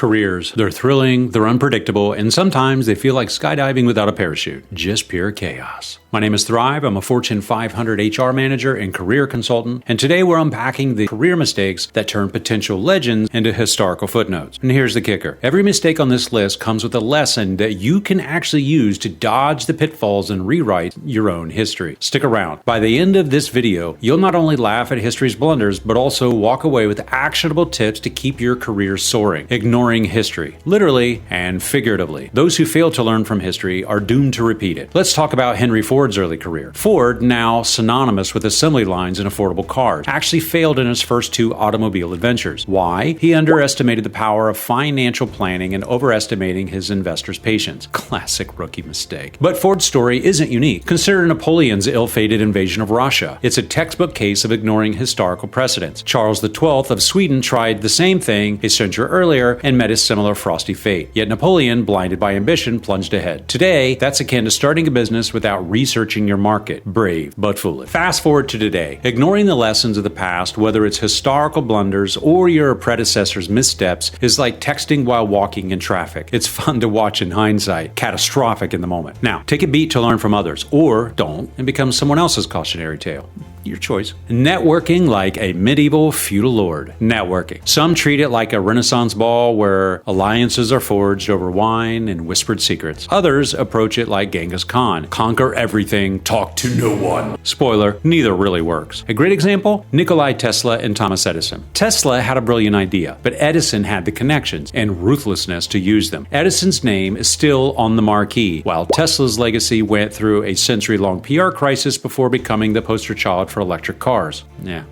Careers. They're thrilling, they're unpredictable, and sometimes they feel like skydiving without a parachute. Just pure chaos. My name is Thrive. I'm a Fortune 500 HR manager and career consultant, and today we're unpacking the career mistakes that turn potential legends into historical footnotes. And here's the kicker. Every mistake on this list comes with a lesson that you can actually use to dodge the pitfalls and rewrite your own history. Stick around. By the end of this video, you'll not only laugh at history's blunders, but also walk away with actionable tips to keep your career soaring. Ignoring history, literally and figuratively. Those who fail to learn from history are doomed to repeat it. Let's talk about Henry Ford's early career. Ford, now synonymous with assembly lines and affordable cars, actually failed in his first two automobile adventures. Why? He underestimated the power of financial planning and overestimating his investors' patience. Classic rookie mistake. But Ford's story isn't unique. Consider Napoleon's ill-fated invasion of Russia. It's a textbook case of ignoring historical precedents. Charles XII of Sweden tried the same thing a century earlier and met a similar frosty fate. Yet Napoleon, blinded by ambition, plunged ahead. Today, that's akin to starting a business without researching your market. Brave, but foolish. Fast forward to today. Ignoring the lessons of the past, whether it's historical blunders or your predecessor's missteps, is like texting while walking in traffic. It's fun to watch in hindsight, catastrophic in the moment. Now, take a beat to learn from others, or don't, and become someone else's cautionary tale. Your choice. Networking like a medieval feudal lord. Networking. Some treat it like a Renaissance ball where alliances are forged over wine and whispered secrets. Others approach it like Genghis Khan. Conquer everything, talk to no one. Spoiler, neither really works. A great example? Nikola Tesla and Thomas Edison. Tesla had a brilliant idea, but Edison had the connections and ruthlessness to use them. Edison's name is still on the marquee, while Tesla's legacy went through a century-long PR crisis before becoming the poster child for electric cars. Yeah.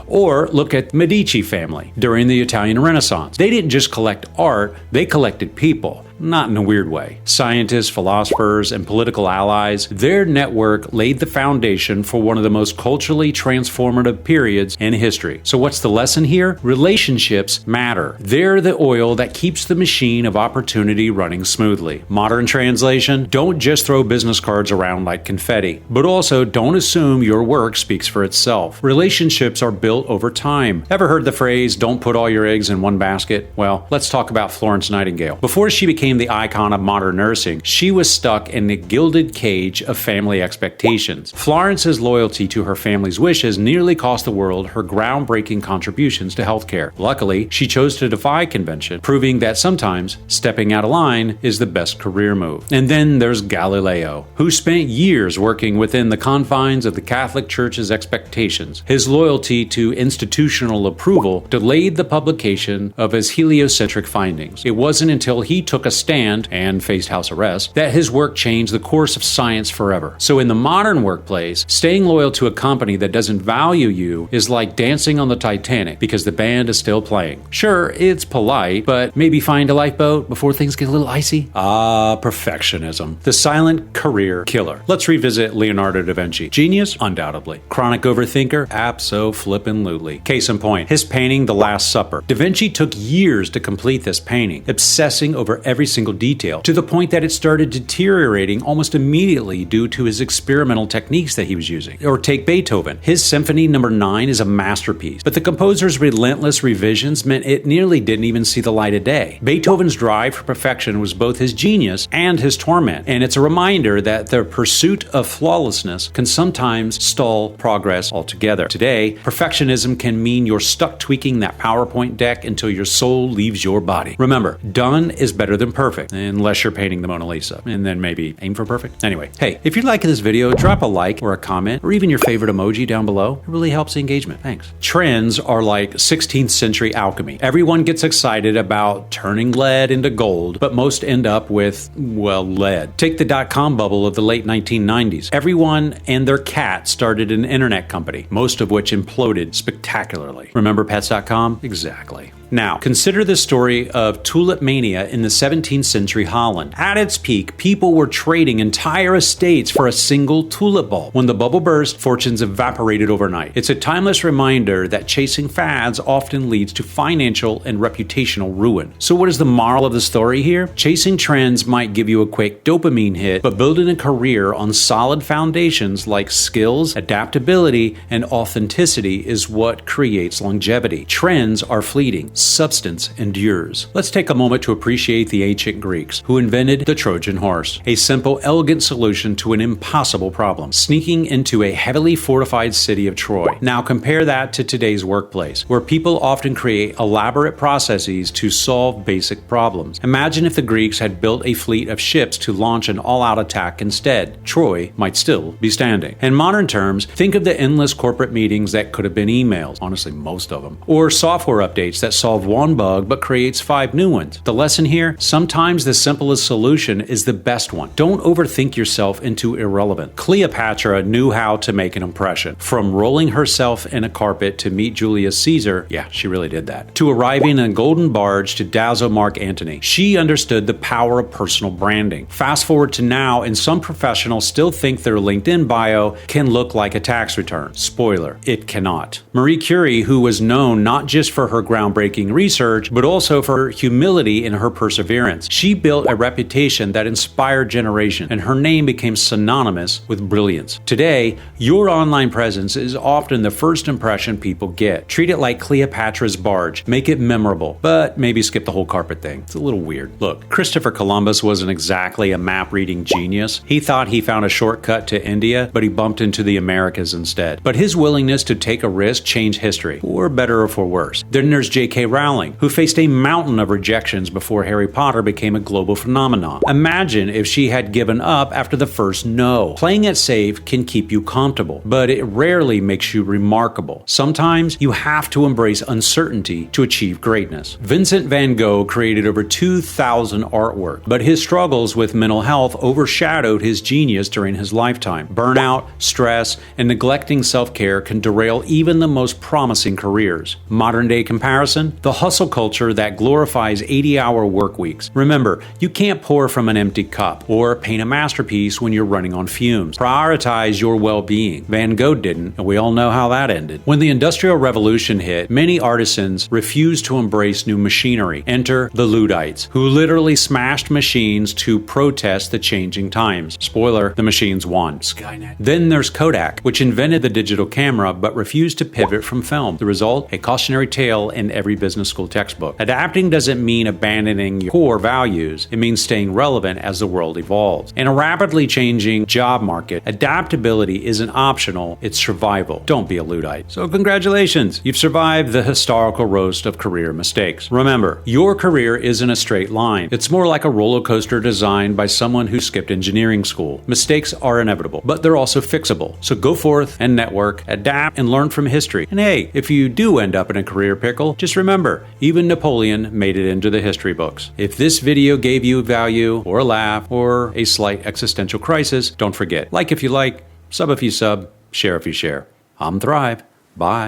Or look at the Medici family during the Italian Renaissance. They didn't just collect art, they collected people. Not in a weird way. Scientists, philosophers, and political allies, their network laid the foundation for one of the most culturally transformative periods in history. So what's the lesson here? Relationships matter. They're the oil that keeps the machine of opportunity running smoothly. Modern translation, don't just throw business cards around like confetti, but also don't assume your work speaks for itself. Relationships are built over time. Ever heard the phrase, don't put all your eggs in one basket? Well, let's talk about Florence Nightingale. Before she became the icon of modern nursing, she was stuck in the gilded cage of family expectations. Florence's loyalty to her family's wishes nearly cost the world her groundbreaking contributions to healthcare. Luckily, she chose to defy convention, proving that sometimes stepping out of line is the best career move. And then there's Galileo, who spent years working within the confines of the Catholic Church's expectations. His loyalty to institutional approval delayed the publication of his heliocentric findings. It wasn't until he took a stand and faced house arrest that his work changed the course of science forever. So in the modern workplace, staying loyal to a company that doesn't value you is like dancing on the Titanic because the band is still playing. Sure, it's polite, but maybe find a lifeboat before things get a little icy. Perfectionism. The silent career killer. Let's revisit Leonardo da Vinci. Genius? Undoubtedly. Chronic overthinker? Abso-flippin'-lutely. Case in point, his painting, The Last Supper. Da Vinci took years to complete this painting, obsessing over every single detail, to the point that it started deteriorating almost immediately due to his experimental techniques that he was using. Or take Beethoven. His Symphony No. 9 is a masterpiece, but the composer's relentless revisions meant it nearly didn't even see the light of day. Beethoven's drive for perfection was both his genius and his torment, and it's a reminder that the pursuit of flawlessness can sometimes stall progress altogether. Today, perfectionism can mean you're stuck tweaking that PowerPoint deck until your soul leaves your body. Remember, done is better than perfect, unless you're painting the Mona Lisa, and then maybe aim for perfect. Anyway, hey, if you're liking this video, drop a like or a comment, or even your favorite emoji down below. It really helps the engagement. Thanks. Trends are like 16th century alchemy. Everyone gets excited about turning lead into gold, but most end up with, well, lead. Take the dot-com bubble of the late 1990s. Everyone and their cat started an internet company, most of which imploded spectacularly. Remember Pets.com? Exactly. Now, consider the story of tulip mania in the 17th century Holland. At its peak, people were trading entire estates for a single tulip bulb. When the bubble burst, fortunes evaporated overnight. It's a timeless reminder that chasing fads often leads to financial and reputational ruin. So what is the moral of the story here? Chasing trends might give you a quick dopamine hit, but building a career on solid foundations like skills, adaptability, and authenticity is what creates longevity. Trends are fleeting. substance endures. Let's take a moment to appreciate the ancient Greeks, who invented the Trojan horse, a simple, elegant solution to an impossible problem, sneaking into a heavily fortified city of Troy. Now compare that to today's workplace, where people often create elaborate processes to solve basic problems. Imagine if the Greeks had built a fleet of ships to launch an all-out attack instead. Troy might still be standing. In modern terms, think of the endless corporate meetings that could have been emails, honestly most of them, or software updates that solve one bug but creates 5 new ones. The lesson here, sometimes the simplest solution is the best one. Don't overthink yourself into irrelevant. Cleopatra knew how to make an impression. From rolling herself in a carpet to meet Julius Caesar, yeah, she really did that, to arriving in a golden barge to dazzle Mark Antony. She understood the power of personal branding. Fast forward to now, and some professionals still think their LinkedIn bio can look like a tax return. Spoiler, it cannot. Marie Curie, who was known not just for her groundbreaking research, but also for her humility and her perseverance. She built a reputation that inspired generations, and her name became synonymous with brilliance. Today, your online presence is often the first impression people get. Treat it like Cleopatra's barge. Make it memorable, but maybe skip the whole carpet thing. It's a little weird. Look, Christopher Columbus wasn't exactly a map-reading genius. He thought he found a shortcut to India, but he bumped into the Americas instead. But his willingness to take a risk changed history, for better or for worse. Then there's J.K. Rowling, who faced a mountain of rejections before Harry Potter became a global phenomenon. Imagine if she had given up after the first no. Playing it safe can keep you comfortable, but it rarely makes you remarkable. Sometimes you have to embrace uncertainty to achieve greatness. Vincent van Gogh created over 2,000 artwork, but his struggles with mental health overshadowed his genius during his lifetime. Burnout, stress, and neglecting self-care can derail even the most promising careers. Modern day comparison, the hustle culture that glorifies 80-hour work weeks. Remember, you can't pour from an empty cup or paint a masterpiece when you're running on fumes. Prioritize your well-being. Van Gogh didn't, and we all know how that ended. When the Industrial Revolution hit, many artisans refused to embrace new machinery. Enter the Luddites, who literally smashed machines to protest the changing times. Spoiler, the machines won. Skynet. Then there's Kodak, which invented the digital camera but refused to pivot from film. The result? A cautionary tale in every business school textbook. Adapting doesn't mean abandoning your core values. It means staying relevant as the world evolves. In a rapidly changing job market, adaptability isn't optional, it's survival. Don't be a Luddite. So congratulations, you've survived the historical roast of career mistakes. Remember, your career isn't a straight line. It's more like a roller coaster designed by someone who skipped engineering school. Mistakes are inevitable, but they're also fixable. So go forth and network, adapt, and learn from history. And hey, if you do end up in a career pickle, just remember, even Napoleon made it into the history books. If this video gave you value, or a laugh, or a slight existential crisis, don't forget, like if you like, sub if you sub, share if you share. I'm Thrive. Bye.